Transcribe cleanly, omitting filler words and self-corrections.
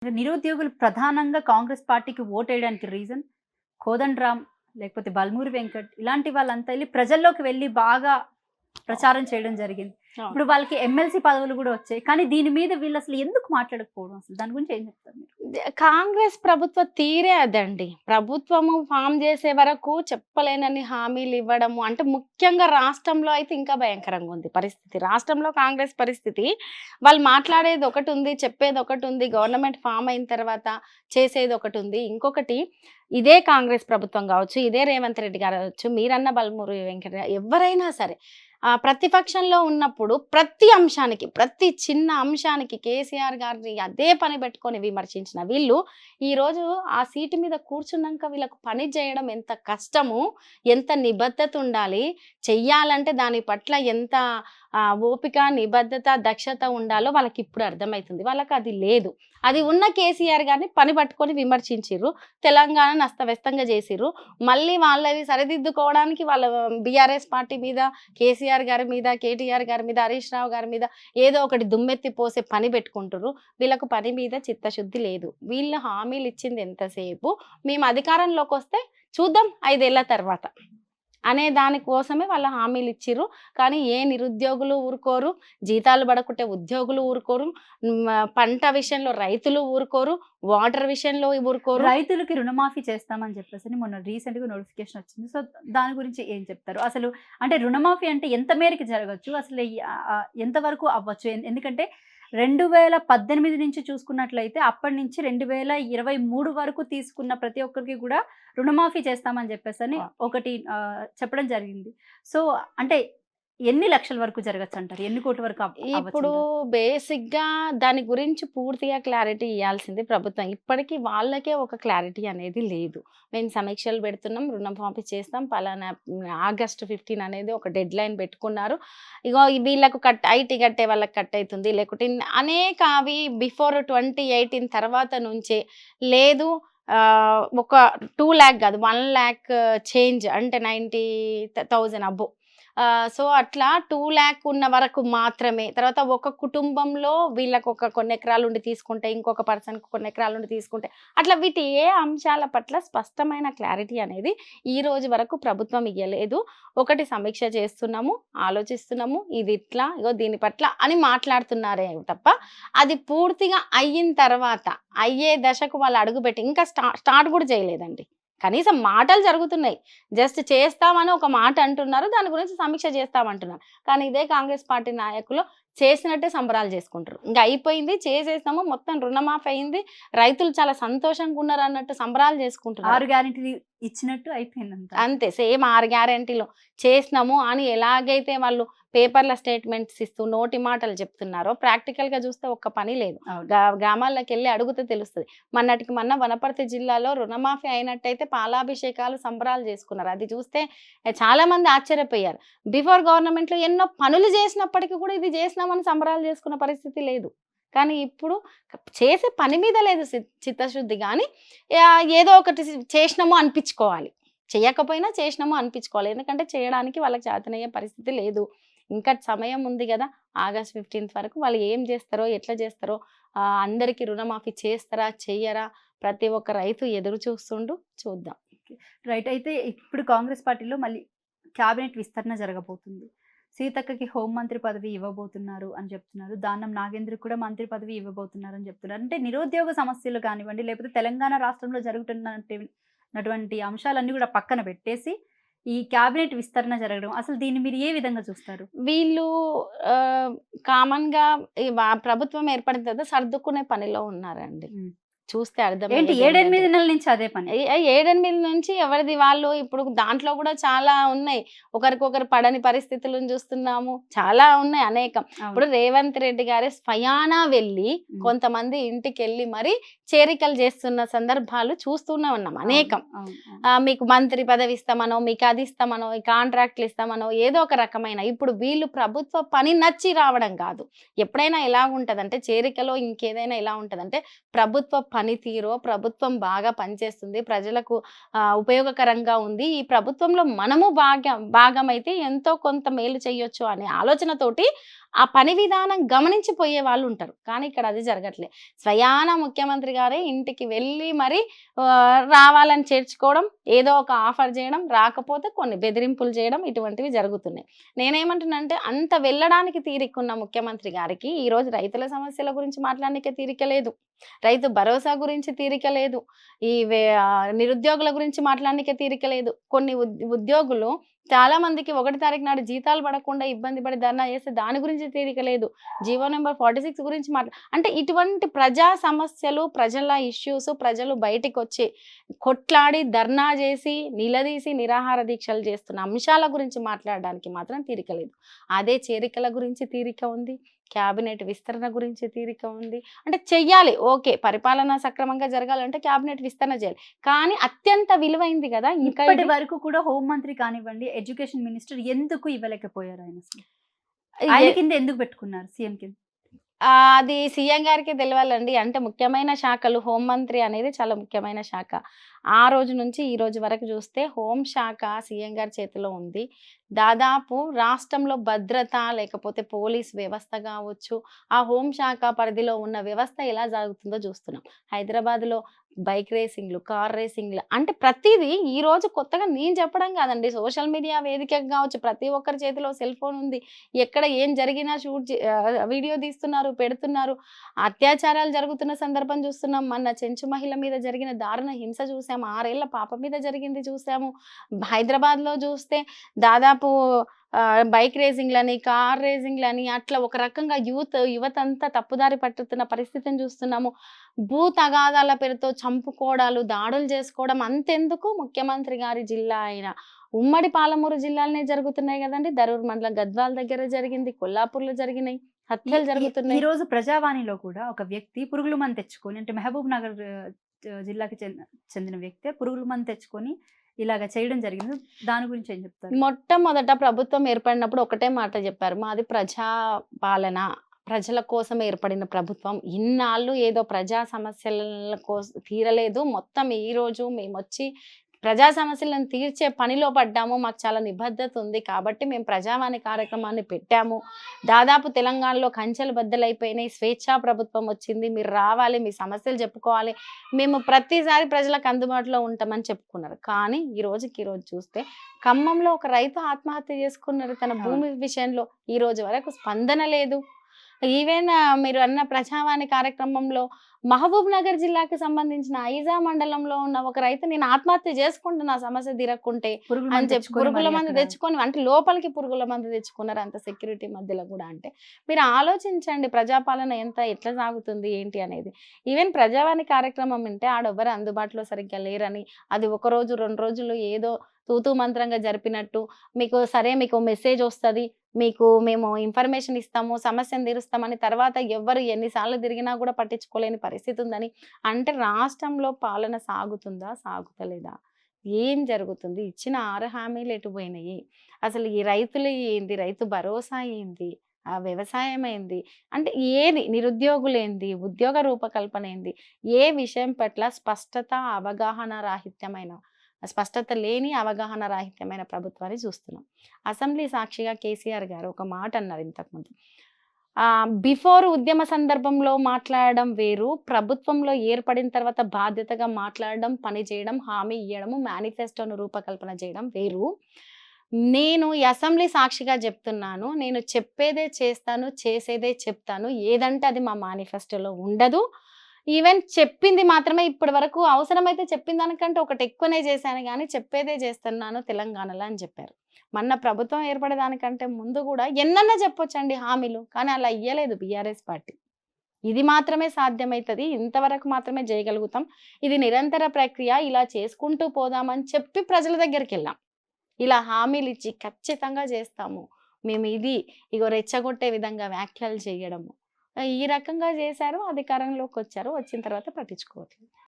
నిరుద్యోగులు ప్రధానంగా కాంగ్రెస్ పార్టీకి ఓటేయడానికి రీజన్ కోదండరాం లేకపోతే బల్మూరి వెంకట్ ఇలాంటి వాళ్ళంతా వెళ్ళి ప్రజల్లోకి వెళ్ళి బాగా ప్రచారం చేయడం జరిగింది. అవును. ఇప్పుడు వాళ్ళకి ఎమ్మెల్సీ పదవులు కూడా వచ్చాయి. కానీ దీని మీద వీళ్ళు అసలు ఎందుకు మాట్లాడకపోవడం? అసలు దాని గురించి ఏం చెప్తారు మీరు? కాంగ్రెస్ ప్రభుత్వ తీరే అదండి. ప్రభుత్వము ఫామ్ చేసే వరకు చెప్పలేనన్ని హామీలు ఇవ్వడము అంటే ముఖ్యంగా రాష్ట్రంలో అయితే ఇంకా భయంకరంగా ఉంది పరిస్థితి. రాష్ట్రంలో కాంగ్రెస్ పరిస్థితి వాళ్ళు మాట్లాడేది ఒకటుంది, చెప్పేది ఒకటుంది, గవర్నమెంట్ ఫామ్ అయిన తర్వాత చేసేది ఒకటుంది. ఇంకొకటి ఇదే కాంగ్రెస్ ప్రభుత్వం కావచ్చు, ఇదే రేవంత్ రెడ్డి గారు కావచ్చు, మీరన్న బల్మూరి వెంకట ఎవరైనా సరే ప్రతిపక్షంలో ఉన్నప్పుడు ప్రతి అంశానికి, ప్రతి చిన్న అంశానికి కేసీఆర్ గారిని అదే పని పెట్టుకొని విమర్శించిన వీళ్ళు ఈరోజు ఆ సీటు మీద కూర్చున్నాక వీళ్ళకు పని చేయడం ఎంత కష్టము, ఎంత నిబద్ధత ఉండాలి, చెయ్యాలంటే దాని పట్ల ఎంత ఓపిక, నిబద్ధత, దక్షత ఉండాలో వాళ్ళకి ఇప్పుడు అర్థమవుతుంది. వాళ్ళకి అది లేదు. అది ఉన్న కేసీఆర్ గారిని పని పట్టుకొని విమర్శించిర్రు, తెలంగాణను అస్తవ్యస్తంగా చేసిర్రు. మళ్ళీ వాళ్ళవి సరిదిద్దుకోవడానికి వాళ్ళ బీఆర్ఎస్ పార్టీ మీద, కేసీఆర్ గారి మీద, కేటీఆర్ గారి మీద, హరీష్ రావు గారి మీద ఏదో ఒకటి దుమ్మెత్తి పోసే పని పెట్టుకుంటారు. వీళ్ళకు పని మీద చిత్తశుద్ధి లేదు. వీళ్ళు హామీలు ఇచ్చింది ఎంతసేపు మేము అధికారంలోకి వస్తే చూద్దాం 5 ఏళ్ల తర్వాత అనే దానికోసమే వాళ్ళ హామీలు ఇచ్చిర్రు. కానీ ఏ నిరుద్యోగులు ఊరుకోరు, జీతాలు పడకుంటే ఉద్యోగులు ఊరుకోరు, పంట విషయంలో రైతులు ఊరుకోరు, వాటర్ విషయంలో ఊరుకోరు. రైతులకి రుణమాఫీ చేస్తామని చెప్పేసి మొన్న రీసెంట్గా నోటిఫికేషన్ వచ్చింది. సో దాని గురించి ఏం చెప్తారు? అసలు అంటే రుణమాఫీ అంటే ఎంత మేరకు జరగచ్చు? అసలు ఎంతవరకు అవ్వచ్చు? ఎందుకంటే 2018 నుంచి చూసుకున్నట్లయితే అప్పటి నుంచి 2023 వరకు తీసుకున్న ప్రతి ఒక్కరికి కూడా రుణమాఫీ చేస్తామని చెప్పేసి ఒకటి చెప్పడం జరిగింది. సో అంటే ఎన్ని లక్షల వరకు జరగచ్చు అంటారు? ఎన్ని కోట్ల వరకు ఇప్పుడు బేసిక్‌గా దాని గురించి పూర్తిగా క్లారిటీ ఇయ్యాల్సింది ప్రభుత్వం. ఇప్పటికి వాళ్ళకే ఒక క్లారిటీ అనేది లేదు. మేము సమీక్షలు పెడుతున్నాం, రుణమాఫీ చేస్తాం, పలానా ఆగస్టు 15 అనేది ఒక డెడ్‌లైన్ పెట్టుకున్నారు. ఇగో వీళ్ళకు ఐటీ కట్టే వాళ్ళకి కట్ అయితుంది. లేకుంటే అనేక అవి బిఫోర్ 2018 తర్వాత నుంచే లేదు. ఒక 2,00,000 కాదు, 1,00,000 చేంజ్ అంటే 90,000 అబోవ్. సో అట్లా 2,00,000 ఉన్న వరకు మాత్రమే. తర్వాత ఒక కుటుంబంలో వీళ్ళకి కొన్ని ఎకరాలు ఉండి తీసుకుంటే, ఇంకొక పర్సన్‌కి కొన్ని ఎకరాలు ఉండి తీసుకుంటే, అట్లా వీటి ఏ అంశాల పట్ల స్పష్టమైన క్లారిటీ అనేది ఈ రోజు వరకు ప్రభుత్వం ఇయ్యలేదు. ఒకటి సమీక్ష చేస్తున్నాము, ఆలోచిస్తున్నాము, ఇది ఇట్లా, ఇగో దీని పట్ల అని మాట్లాడుతున్నారే తప్ప అది పూర్తిగా అయిన తర్వాత అయ్యే దశకు వాళ్ళు అడుగుపెట్టి ఇంకా స్టార్ట్ కూడా చేయలేదండి. కనీసం మాటలు జరుగుతున్నాయి. జస్ట్ చేస్తామని ఒక మాట అంటున్నారు. దాని గురించి సమీక్ష చేస్తామంటున్నారు. కానీ ఇదే కాంగ్రెస్ పార్టీ నాయకులు చేసినట్టే సంబరాలు చేసుకుంటారు. ఇంకా అయిపోయింది, చేసేస్తాము, మొత్తం రుణమాఫీ అయింది, రైతులు చాలా సంతోషంగా ఉన్నారు అన్నట్టు సంబరాలు చేసుకుంటున్నారు. 6 గ్యారెంటీలు ఇచ్చినట్టు అయిపోయింది అంతే. సేమ్ 6 గ్యారెంటీలు చేసినాము అని ఎలాగైతే వాళ్ళు పేపర్ల స్టేట్మెంట్స్ ఇస్తూ నోటి మాటలు చెప్తున్నారో ప్రాక్టికల్‌గా చూస్తే ఒక్క పని లేదు. గ్రామాల్లోకి వెళ్ళి అడుగుతే తెలుస్తుంది. మొన్నటికి మొన్న వనపర్తి జిల్లాలో రుణమాఫీ అయినట్టయితే పాలాభిషేకాలు, సంబరాలు చేసుకున్నారు. అది చూస్తే చాలా మంది ఆశ్చర్యపోయారు. బిఫోర్ గవర్నమెంట్‌లో ఎన్నో పనులు చేసినప్పటికీ కూడా ఇది చేసినామని సంబరాలు చేసుకున్న పరిస్థితి లేదు. కానీ ఇప్పుడు చేసే పని మీద లేదు చిత్తశుద్ధి, కానీ ఏదో ఒకటి చేసినాము అనిపించుకోవాలి. చేయకపోయినా చేసినాము అనిపించుకోవాలి. ఎందుకంటే చేయడానికి వాళ్ళకి చేతనయ్యే పరిస్థితి లేదు. ఇంకా సమయం ఉంది కదా, ఆగస్ట్ 15 వరకు వాళ్ళు ఏం చేస్తారో, ఎట్లా చేస్తారో, అందరికీ రుణమాఫీ చేస్తారా, చెయ్యరా, ప్రతి ఒక్క రైతు ఎదురు చూస్తుండు. చూద్దాం. రైట్. అయితే ఇప్పుడు కాంగ్రెస్ పార్టీలో మళ్ళీ క్యాబినెట్ విస్తరణ జరగబోతుంది. సీతక్కకి హోంమంత్రి పదవి ఇవ్వబోతున్నారు అని చెప్తున్నారు. దానం నాగేంద్రకి కూడా మంత్రి పదవి ఇవ్వబోతున్నారు అని చెప్తున్నారు. అంటే నిరుద్యోగ సమస్యలు కానివ్వండి, లేకపోతే తెలంగాణ రాష్ట్రంలో జరుగుతున్నటువంటి అంశాలన్నీ కూడా పక్కన పెట్టేసి ఈ క్యాబినెట్ విస్తరణ జరగడం, అసలు దీన్ని మీరు ఏ విధంగా చూస్తారు? వీళ్ళు కామన్‌గా ప్రభుత్వం ఏర్పడిన తర్వాత సర్దుకునే పనిలో ఉన్నారండి. చూస్తే అర్థం. 7-8 నెలల నుంచి అదే పని. 7-8 నుంచి ఎవరిది వాళ్ళు. ఇప్పుడు దాంట్లో కూడా చాలా ఉన్నాయి. ఒకరికొకరు పడని పరిస్థితులను చూస్తున్నాము. చాలా ఉన్నాయి, అనేకం. ఇప్పుడు రేవంత్ రెడ్డి గారే స్వయానా వెళ్ళి కొంతమంది ఇంటికి వెళ్ళి మరి చేరికలు చేస్తున్న సందర్భాలు చూస్తూనే ఉన్నాం, అనేకం. మీకు మంత్రి పదవి ఇస్తామనో, మీకు అది ఇస్తామనో, కాంట్రాక్ట్లు ఇస్తామనో, ఏదో ఒక రకమైన. ఇప్పుడు వీళ్ళు ప్రభుత్వ పని నచ్చి రావడం కాదు. ఎప్పుడైనా ఎలా ఉంటదంటే చేరికలో ఇంకేదైనా ఎలా ఉంటదంటే ప్రభుత్వ పనితీరో, ప్రభుత్వం బాగా పనిచేస్తుంది, ప్రజలకు ఉపయోగకరంగా ఉంది, ఈ ప్రభుత్వంలో మనము భాగమైతే ఎంతో కొంత మేలు చేయొచ్చు అనే ఆలోచనతోటి ఆ పని విధానం గమనించిపోయే వాళ్ళు ఉంటారు. కానీ ఇక్కడ అది జరగట్లే. స్వయాన ముఖ్యమంత్రి గారే ఇంటికి వెళ్ళి మరి రావాలని చేర్చుకోవడం, ఏదో ఒక ఆఫర్ చేయడం, రాకపోతే కొన్ని బెదిరింపులు చేయడం ఇటువంటివి జరుగుతున్నాయి. నేనేమంటున్నానంటే అంత వెళ్ళడానికి తీరికున్న ముఖ్యమంత్రి గారికి ఈరోజు రైతుల సమస్యల గురించి మాట్లాడనీకే తీరిక లేదు. రైతు భరోసా గురించి తీరిక లేదు. నిరుద్యోగుల గురించి మాట్లాడనీకే తీరిక లేదు. కొన్ని ఉద్యోగులు చాలా మందికి 1 తారీఖు నాడు జీతాలు పడకుండా ఇబ్బంది పడి ధర్నా చేస్తే దాని గురించి తీరిక లేదు. జీవో నంబర్ 46 గురించి అంటే ఇటువంటి ప్రజా సమస్యలు, ప్రజల ఇష్యూస్ ప్రజలు బయటికొచ్చి కొట్లాడి ధర్నా చేసి, నిలదీసి, నిరాహార దీక్షలు చేస్తున్న అంశాల గురించి మాట్లాడడానికి మాత్రం తీరిక లేదు. అదే చేరికల గురించి తీరిక ఉంది. క్యాబినెట్ విస్తరణ గురించి తీరిక ఉంది. అంటే చెయ్యాలి, ఓకే, పరిపాలన సక్రమంగా జరగాలంటే క్యాబినెట్ విస్తరణ చేయాలి. కానీ అత్యంత విలువైంది కదా ఇంకా ఇప్పటి వరకు కూడా హోం మంత్రి కానివ్వండి, ఎడ్యుకేషన్ మినిస్టర్ ఎందుకు ఇవ్వలేకపోయారు ఆయన అసలు? ఆయన కింద ఎందుకు పెట్టుకున్నారు సీఎం కింద? అది సీఎం గారికే తెలవాలండి. అంటే ముఖ్యమైన శాఖలు హోంమంత్రి అనేది చాలా ముఖ్యమైన శాఖ. ఆ రోజు నుంచి ఈ రోజు వరకు చూస్తే హోం శాఖ సీఎం గారి చేతిలో ఉంది. దాదాపు రాష్ట్రంలో భద్రత లేకపోతే పోలీస్ వ్యవస్థ కావచ్చు, ఆ హోం శాఖ పరిధిలో ఉన్న వ్యవస్థ ఎలా జరుగుతుందో చూస్తున్నాం. హైదరాబాద్‌లో బైక్ రేసింగ్‌లు, కార్ రేసింగ్‌లు అంటే ప్రతీదీ ఈరోజు కొత్తగా నేను చెప్పడం కాదండి. సోషల్ మీడియా వేదికగా కావచ్చు, ప్రతి ఒక్కరి చేతిలో సెల్ ఫోన్ ఉంది. ఎక్కడ ఏం జరిగినా వీడియో తీస్తున్నారు, పెడుతున్నారు. అత్యాచారాలు జరుగుతున్న సందర్భం చూస్తున్నాం. మొన్న చెంచు మహిళ మీద జరిగిన దారుణ హింస చూసాము. 6 ఏళ్ల పాప మీద జరిగింది చూసాము. హైదరాబాద్‌లో చూస్తే దాదాపు బైక్ రేసింగ్‌లని, కార్ రేసింగ్‌లని అట్లా ఒక రకంగా యువతంతా తప్పుదారి పట్టుతున్న పరిస్థితిని చూస్తున్నాము. భూ తగాదాల పేరుతో చంపుకోవడాలు, దాడులు చేసుకోవడం అంతెందుకు ముఖ్యమంత్రి గారి జిల్లా అయిన ఉమ్మడి పాలమూరు జిల్లాలోనే జరుగుతున్నాయి గదండీ! దరూర్ మండలం గద్వాల దగ్గర జరిగింది, కొల్లాపూర్‌లో జరిగినాయి, హత్యలు ఈ జరుగుతున్నాయి. రోజు ప్రజావాణిలో కూడా ఒక వ్యక్తి పురుగుల మందు తెచ్చుకొని, అంటే మహబూబ్ నగర్ జిల్లాకి చెందిన వ్యక్తి పురుగుల మందు తెచ్చుకొని ఇలాగ చేయడం జరిగింది. దాని గురించి ఏం చెప్తారు? మొట్టమొదట ప్రభుత్వం ఏర్పడినప్పుడు ఒకటే మాట చెప్పారు. మాది ప్రజా పాలన. ప్రజల కోసం ఏర్పడిన ప్రభుత్వం. ఇన్నాళ్ళు ఏదో ప్రజా సమస్యల తీరలేదు. మొత్తం ఈరోజు మేమొచ్చి ప్రజా సమస్యలను తీర్చే పనిలో పడ్డాము. మాకు చాలా నిబద్ధత ఉంది. కాబట్టి మేము ప్రజావాణి కార్యక్రమాన్ని పెట్టాము. దాదాపు తెలంగాణలో కంచెలు బద్దలైపోయినాయి. స్వేచ్ఛా ప్రభుత్వం వచ్చింది. మీరు రావాలి, మీ సమస్యలు చెప్పుకోవాలి. మేము ప్రతిసారి ప్రజలకు అందుబాటులో ఉంటామని చెప్పుకున్నారు. కానీ ఈ రోజుకి చూస్తే ఖమ్మంలో ఒక రైతు ఆత్మహత్య చేసుకున్నారు తన భూమి విషయంలో. ఈ రోజు వరకు స్పందన లేదు. ఈవెన్ మీరు అన్న ప్రజావాణి కార్యక్రమంలో మహబూబ్ నగర్ జిల్లాకి సంబంధించిన ఐజా మండలంలో ఉన్న ఒక రైతు నేను ఆత్మహత్య చేసుకుంటున్నా సమస్య తీరకుంటే అని చెప్పి పురుగుల మందు తెచ్చుకొని, అంటే లోపలికి పురుగుల మందు తెచ్చుకున్నారు అంత సెక్యూరిటీ మధ్యలో కూడా. అంటే మీరు ఆలోచించండి ప్రజాపాలన ఎట్లా సాగుతుంది ఏంటి అనేది. ఈవెన్ ప్రజావాణి కార్యక్రమం అంటే ఆడెవ్వరు అందుబాటులో సరిగ్గా లేరని, అది 1 రోజు 2 రోజులు ఏదో తూతూ మంత్రంగా జరిపినట్టు, మీకు మెసేజ్ వస్తుంది, మేము ఇన్ఫర్మేషన్ ఇస్తాము, సమస్యను తీరుస్తామని తర్వాత ఎవ్వరు ఎన్నిసార్లు తిరిగినా కూడా పట్టించుకోలేని పరిస్థితి ఉందని అంటే రాష్ట్రంలో పాలన సాగుతుందా, సాగుతలేదా, ఏం జరుగుతుంది? ఇచ్చిన 6 హామీలు ఎటు పోయినాయి? అసలు ఈ రైతులు ఏంది, రైతు భరోసా ఏంది, ఆ వ్యవసాయం ఏంది, అంటే ఏది, నిరుద్యోగులేంది, ఉద్యోగ రూపకల్పన ఏంది, ఏ విషయం పట్ల స్పష్టత లేని అవగాహన రాహిత్యమైన ప్రభుత్వాన్ని చూస్తున్నాం. అసెంబ్లీ సాక్షిగా కేసీఆర్ గారు ఒక మాట అన్నారు ఇంతకుముందు. బిఫోర్ ఉద్యమ సందర్భంలో మాట్లాడడం వేరు, ప్రభుత్వంలో ఏర్పడిన తర్వాత బాధ్యతగా మాట్లాడడం, పని చేయడం, హామీ ఇవ్వడము, మేనిఫెస్టోను రూపకల్పన చేయడం వేరు. నేను ఈ అసెంబ్లీ సాక్షిగా చెప్తున్నాను. నేను చెప్పేదే చేస్తాను, చేసేదే చెప్తాను. ఏదంటే అది మా మేనిఫెస్టోలో ఉండదు. ఈవెన్ చెప్పింది మాత్రమే ఇప్పటి వరకు, అవసరమైతే చెప్పిన దానికంటే ఒకటి ఎక్కువనే చేశాను గానీ చెప్పేదే చేస్తున్నాను తెలంగాణలో అని చెప్పారు. మొన్న ప్రభుత్వం ఏర్పడేదానికంటే ముందు కూడా ఎన్నన్నా చెప్పొచ్చండి హామీలు. కానీ అలా ఇయ్యలేదు బీఆర్ఎస్ పార్టీ. ఇది మాత్రమే సాధ్యమైతది, ఇంతవరకు మాత్రమే చేయగలుగుతాం, ఇది నిరంతర ప్రక్రియ, ఇలా చేసుకుంటూ పోదామని చెప్పి ప్రజల దగ్గరికెళ్ళాం. ఇలా హామీలు ఇచ్చి ఖచ్చితంగా చేస్తాము మేము, ఇగో రెచ్చగొట్టే విధంగా వ్యాఖ్యలు చేయడము, ఈ రకంగా చేశారు. అధికారంలోకి వచ్చారు. వచ్చిన తర్వాత పట్టించుకోవట్లేదు.